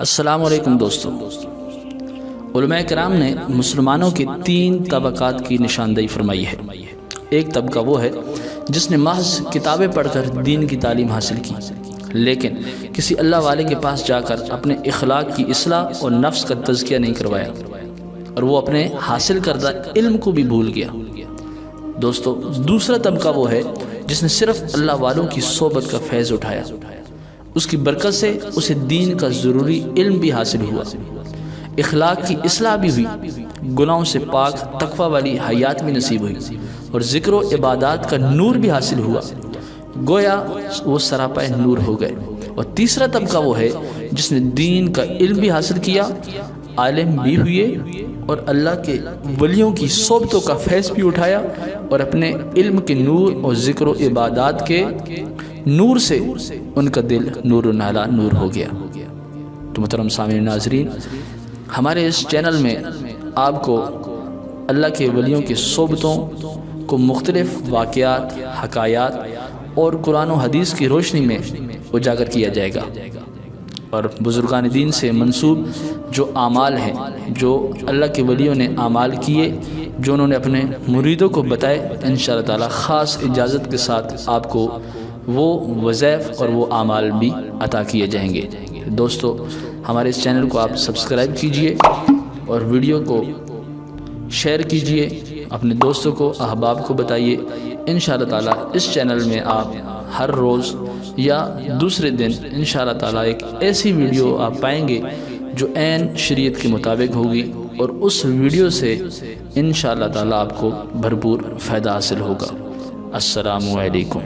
السلام علیکم دوستو، علماء کرام نے مسلمانوں کے 3 طبقات کی نشاندہی فرمائی ہے۔ ایک طبقہ وہ ہے جس نے محض کتابیں پڑھ کر دین کی تعلیم حاصل کی، لیکن کسی اللہ والے کے پاس جا کر اپنے اخلاق کی اصلاح اور نفس کا تزکیہ نہیں کروایا، اور وہ اپنے حاصل کردہ علم کو بھی بھول گیا۔ دوستو، دوسرا طبقہ وہ ہے جس نے صرف اللہ والوں کی صحبت کا فیض اٹھایا، اس کی برکت سے اسے دین کا ضروری علم بھی حاصل ہوا، اخلاق کی اصلاح بھی ہوئی، گناہوں سے پاک تقوی والی حیات بھی نصیب ہوئی، اور ذکر و عبادات کا نور بھی حاصل ہوا، گویا وہ سراپا نور ہو گئے۔ اور تیسرا طبقہ وہ ہے جس نے دین کا علم بھی حاصل کیا، عالم بھی ہوئے، اور اللہ کے ولیوں کی صحبتوں کا فیض بھی اٹھایا، اور اپنے علم کے نور اور ذکر و عبادات کے نور سے ان کا دل نور و نالا نور ہو گیا۔ تو محترم سامعین ناظرین، ہمارے اس چینل میں آپ کو اللہ کے ولیوں کی صحبتوں کو مختلف واقعات، حکایات اور قرآن و حدیث کی روشنی میں اجاگر کیا جائے گا، اور بزرگان دین سے منسوب جو اعمال ہیں، جو اللہ کے ولیوں نے اعمال کیے، جو انہوں نے اپنے مریدوں کو بتائے، انشاءاللہ تعالی خاص اجازت کے ساتھ آپ کو وہ وظائف اور وہ اعمال بھی عطا کیے جائیں گے۔ دوستو، ہمارے اس چینل کو آپ سبسکرائب کیجئے اور ویڈیو کو شیئر کیجئے، اپنے دوستوں کو، احباب کو بتائیے۔ انشاءاللہ تعالی اس چینل میں آپ ہر روز یا دوسرے دن انشاءاللہ تعالی ایک ایسی ویڈیو آپ پائیں گے جو عین شریعت کے مطابق ہوگی، اور اس ویڈیو سے انشاءاللہ تعالی آپ کو بھرپور فائدہ حاصل ہوگا۔ السلام علیکم۔